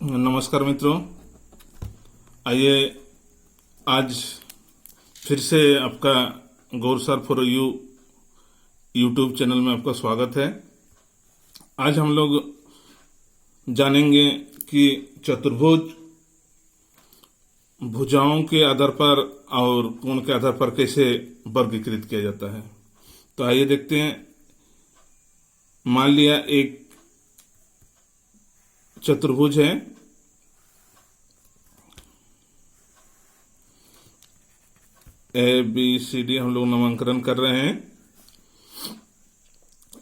नमस्कार मित्रों। आइए आज फिर से आपका Gaur sir for you YouTube channel में आपका स्वागत है। आज हम लोग जानेंगे कि चतुर्भुज भुजाओं के आधार पर और कोण के आधार पर कैसे वर्गीकृत किया जाता है। तो आइए देखते हैं। मान लिया एक चतुर्भुज है, ए बी सी डी हम लोग नामांकन कर रहे हैं।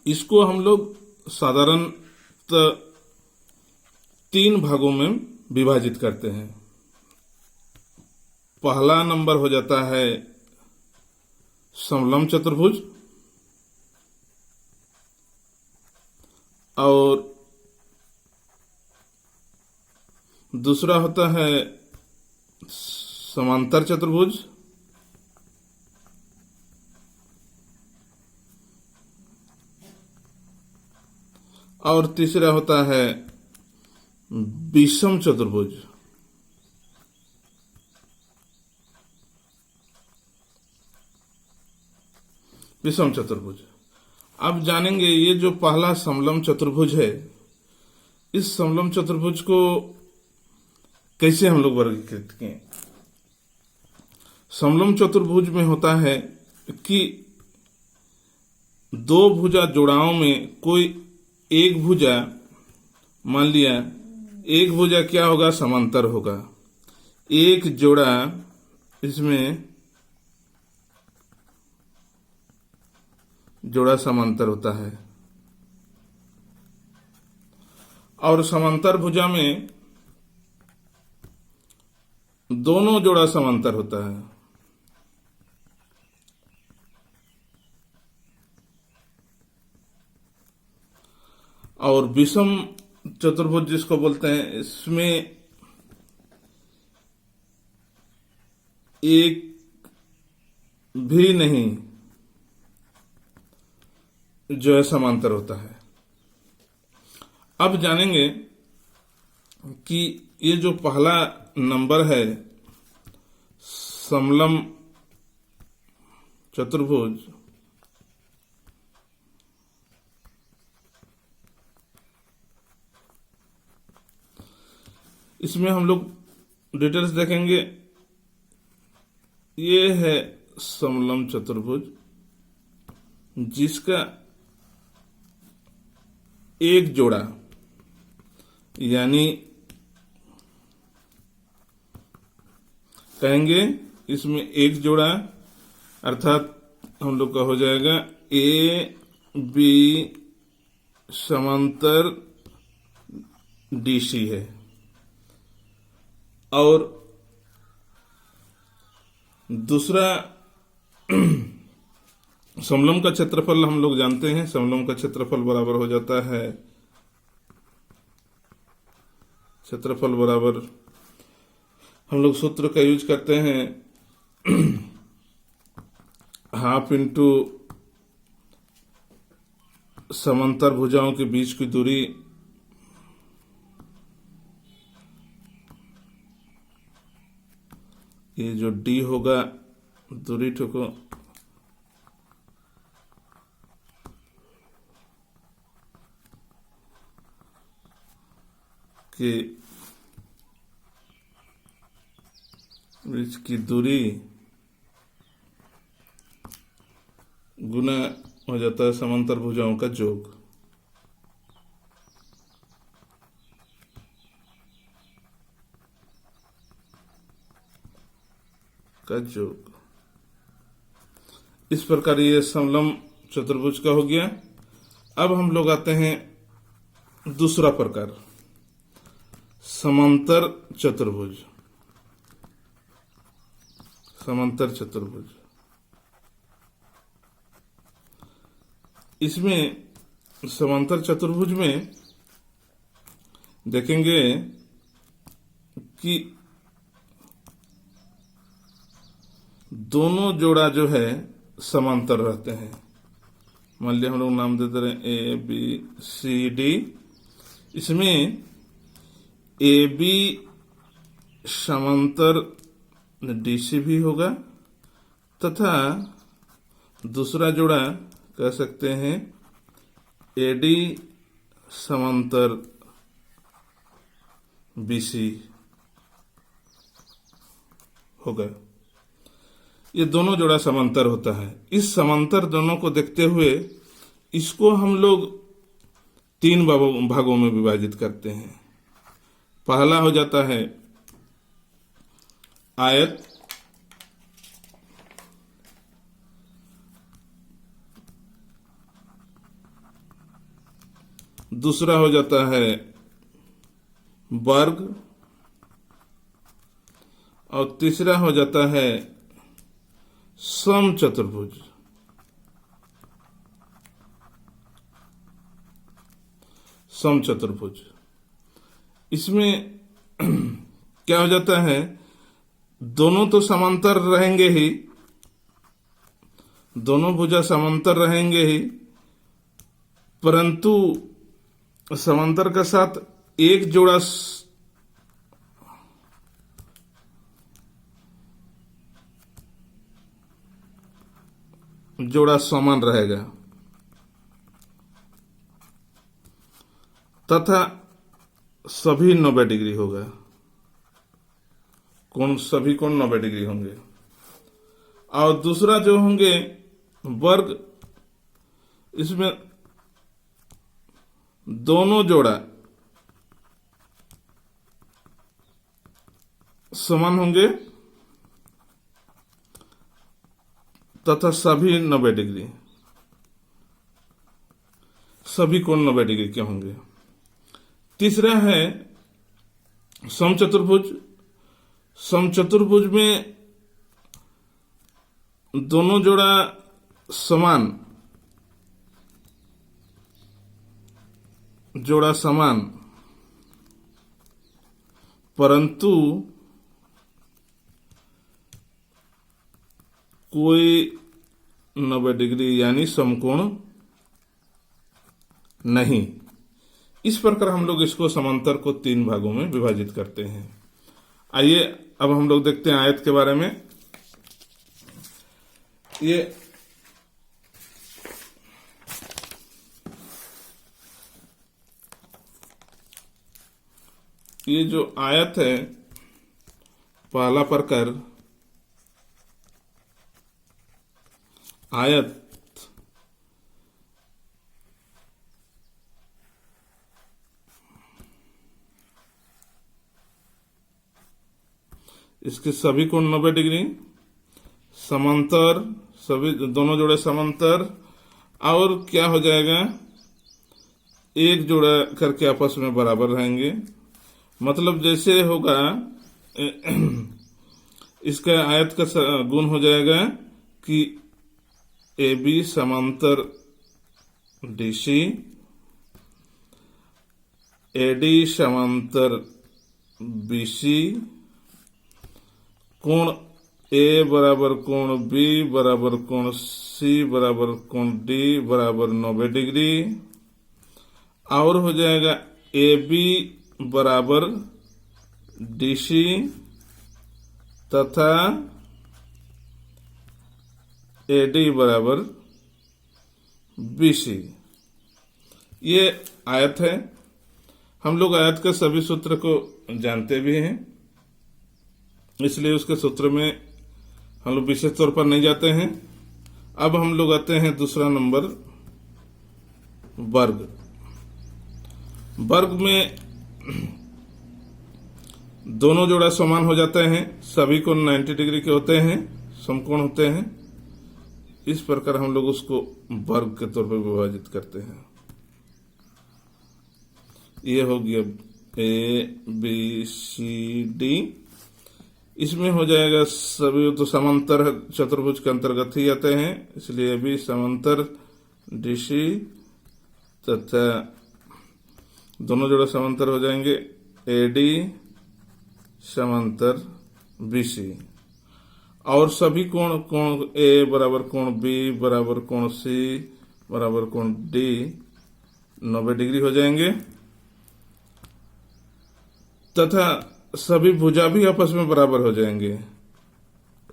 इसको हम लोग साधारणतः 3 भागों में विभाजित करते हैं। पहला नंबर हो जाता है समलंब चतुर्भुज और दूसरा होता है समांतर चतुर्भुज और तीसरा होता है विषम चतुर्भुज। विषम चतुर्भुज अब जानेंगे। ये जो पहला समलंब चतुर्भुज है, इस समलंब चतुर्भुज को कैसे हम लोग वर्गीकृत किए। समलंब चतुर्भुज में होता है कि दो भुजा जोड़ाओं में कोई एक भुजा, मान लिया एक भुजा क्या होगा, समांतर होगा। एक जोड़ा इसमें जोड़ा समांतर होता है और समांतर भुजा में दोनों जोड़ा समांतर होता है। और विषम चतुर्भुज जिसको बोलते हैं, इसमें एक भी नहीं जो है समांतर होता है। अब जानेंगे कि ये जो पहला नंबर है समलंब चतुर्भुज, इसमें हम लोग डिटेल्स देखेंगे। ये है समलंब चतुर्भुज जिसका एक जोड़ा, यानी कहेंगे इसमें एक जोड़ा, अर्थात हम लोग का हो जाएगा ए बी समांतर डीसी है। और दूसरा समलंब का क्षेत्रफल हम लोग जानते हैं। समलंब का क्षेत्रफल बराबर हो जाता है, क्षेत्रफल बराबर हम लोग सूत्र का यूज करते हैं, हाफ इंटू समांतर भुजाओं के बीच की दूरी ये जो डी होगा, दूरी ठोको के बीच की दूरी गुना हो जाता है समांतर भुजाओं का योग। इस प्रकार ये समलंब चतुर्भुज का हो गया। अब हम लोग आते हैं दूसरा प्रकार, समांतर चतुर्भुज। समांतर चतुर्भुज इसमें समांतर चतुर्भुज में देखेंगे कि दोनों जोड़ा जो है समांतर रहते हैं। मान लिया हम लोग नाम देते रहे ए बी सी डी। इसमें ए बी समांतर डीसी भी होगा, तथा दूसरा जोड़ा कह सकते हैं एडी समांतर बीसी होगा। ये दोनों जोड़ा समांतर होता है। इस समांतर दोनों को देखते हुए इसको हम लोग 3 भागों में विभाजित करते हैं। पहला हो जाता है आयत, दूसरा हो जाता है वर्ग, और तीसरा हो जाता है समचतुर्भुज। समचतुर्भुज इसमें क्या हो जाता है, दोनों तो समांतर रहेंगे ही, दोनों भुजा समांतर रहेंगे ही, परंतु समांतर के साथ एक जोड़ा समान रहेगा, तथा सभी 90 डिग्री होगा। सभी कोण 90 डिग्री होंगे। और दूसरा जो होंगे वर्ग, इसमें दोनों जोड़ा समान होंगे तथा सभी 90 डिग्री, सभी कोण 90 डिग्री के होंगे। तीसरा है समचतुर्भुज। समचतुर्भुज में दोनों जोड़ा समान, परंतु कोई 90 डिग्री यानी समकोण नहीं। इस प्रकार हम लोग इसको समांतर को 3 भागों में विभाजित करते हैं। आइए अब हम लोग देखते हैं आयत के बारे में। ये जो आयत है, पहला प्रकार आयत, इसके सभी कोण 90 डिग्री, समांतर, सभी दोनों जोड़े समांतर, और क्या हो जाएगा, एक जोड़ा करके आपस में बराबर रहेंगे। मतलब जैसे होगा इसका आयत का गुण हो जाएगा कि ए बी समांतर डीसी, एडी समांतर बीसी, कोण ए बराबर कोण बी बराबर कोण सी बराबर कोण डी बराबर 90 डिग्री, और हो जाएगा ए बी बराबर डीसी तथा एडी बराबर बीसी। ये आयत है। हम लोग आयत के सभी सूत्र को जानते भी हैं, इसलिए उसके सूत्र में हम लोग विशेष तौर पर नहीं जाते हैं। अब हम लोग आते हैं दूसरा नंबर, वर्ग। वर्ग में दोनों जोड़ा समान हो जाते हैं, सभी कोण 90 डिग्री के होते हैं, समकोण होते हैं। इस प्रकार हम लोग उसको वर्ग के तौर पर विभाजित करते हैं। ये हो गया ए बी सी डी। इसमें हो जाएगा सभी तो समांतर चतुर्भुज के अंतर्गत ही आते हैं, इसलिए भी समांतर डीसी तथा दोनों जोड़े समांतर हो जाएंगे एडी समांतर बीसी, और सभी कोण ए बराबर कोण बी बराबर कोण सी बराबर कोण डी 90 डिग्री हो जाएंगे। तथा सभी भुजा भी आपस में बराबर हो जाएंगे।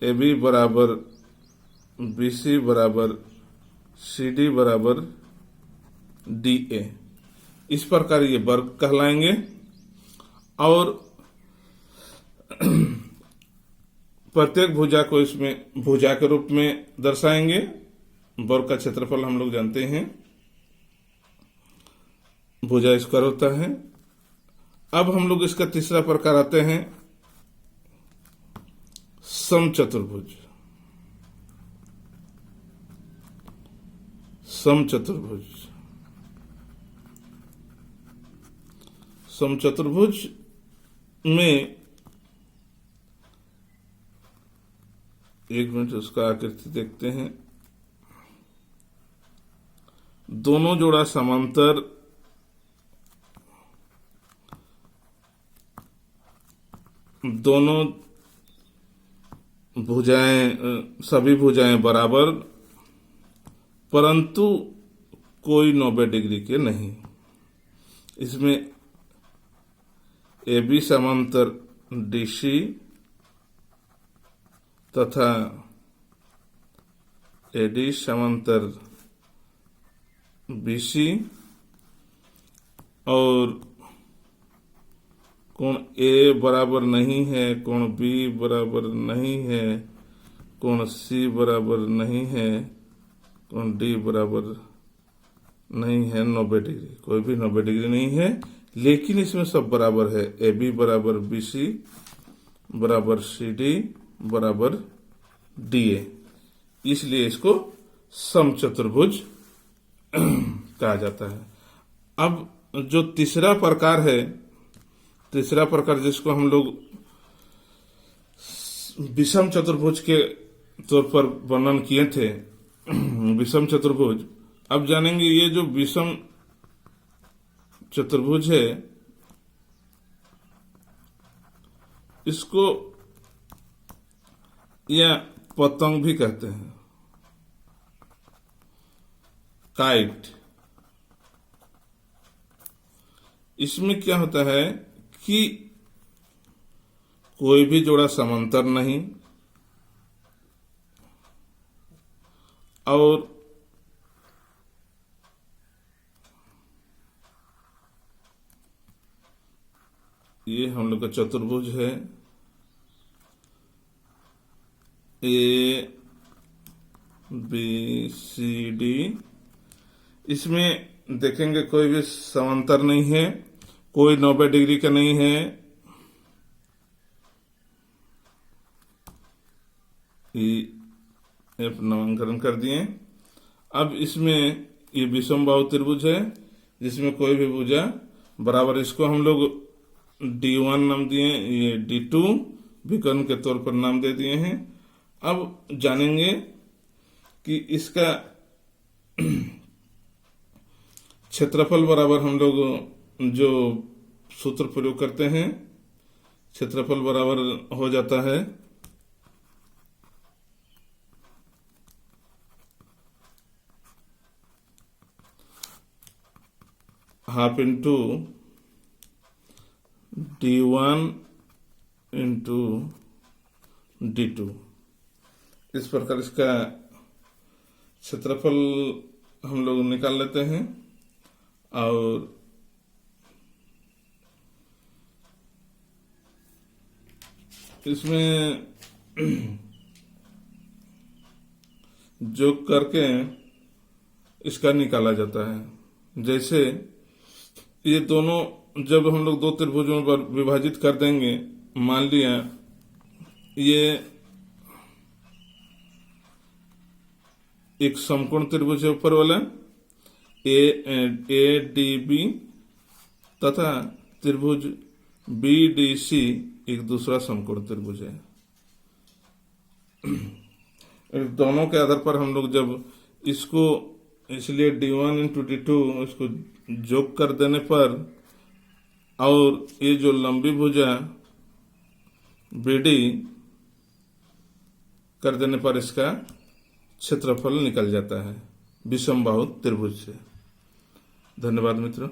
ए बी बराबर बी सी बराबर सी डी बराबर डी ए। इस प्रकार ये वर्ग कहलाएंगे। और प्रत्येक भुजा को इसमें भुजा के रूप में दर्शाएंगे। वर्ग का क्षेत्रफल हम लोग जानते हैं, भुजा स्क्वायर होता है। अब हम लोग इसका तीसरा प्रकार आते हैं समचतुर्भुज। समचतुर्भुज समचतुर्भुज में एक मिनट उसका आकृति देखते हैं। दोनों जोड़ा समांतर दोनों भुजाएं सभी भुजाएं बराबर, परंतु कोई 90 डिग्री के नहीं। इसमें ए बी समांतर डीसी तथा एडी समांतर बीसी और कोण ए बराबर नहीं है, कोण बी बराबर नहीं है, कोण सी बराबर नहीं है, कोण डी बराबर नहीं है 90 डिग्री। कोई भी 90 डिग्री नहीं है, लेकिन इसमें सब बराबर है। ए बी बराबर बी सी बराबर सी डी बराबर डी ए। इसलिए इसको समचतुर्भुज कहा जाता है। अब जो तीसरा प्रकार है, तीसरा प्रकार जिसको हम लोग विषम चतुर्भुज के तौर पर वर्णन किए थे, विषम चतुर्भुज। अब जानेंगे ये जो विषम चतुर्भुज है, इसको या पतंग भी कहते हैं, काइट। इसमें क्या होता है कि कोई भी जोड़ा समांतर नहीं और ये हम लोग का चतुर्भुज है। ए बी सी डी, इसमें देखेंगे कोई भी समांतर नहीं है, कोई 90 डिग्री का नहीं है। एफ नामकरण कर दिए। अब इसमें ये विषम बाहु त्रिभुज है जिसमें कोई भी भुजा बराबर, इसको हम लोग D1 नाम दिए, ये D2 विकर्ण के तौर पर नाम दे दिए हैं। अब जानेंगे कि इसका क्षेत्रफल बराबर हम लोग जो सूत्र प्रयोग करते हैं, क्षेत्रफल बराबर हो जाता है half into D1 into D2। इस प्रकार इसका क्षेत्रफल हम लोग निकाल लेते हैं। और इसमें जोड़ करके इसका निकाला जाता है। जैसे ये दोनों जब हम लोग दो त्रिभुजों पर विभाजित कर देंगे, मान लिया ये एक समकोण त्रिभुज है ऊपर वाला ए डी बी तथा त्रिभुज बी डी सी एक दूसरा समकोण त्रिभुज है। दोनों के आधार पर हम लोग जब इसको, इसलिए D1 इंटू D2 इसको जोग कर देने पर और ये जो लंबी भुजा BD कर देने पर इसका क्षेत्रफल निकल जाता है विषम बाहु त्रिभुज से। धन्यवाद मित्रों।